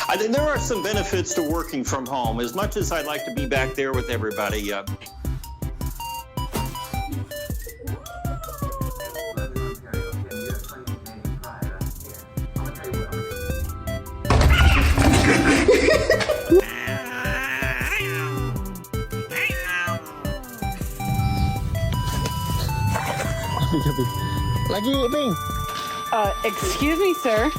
I think there are some benefits to working from home. As much as I'd like to be back there with everybody, Lagi, Ping. Excuse me, sir.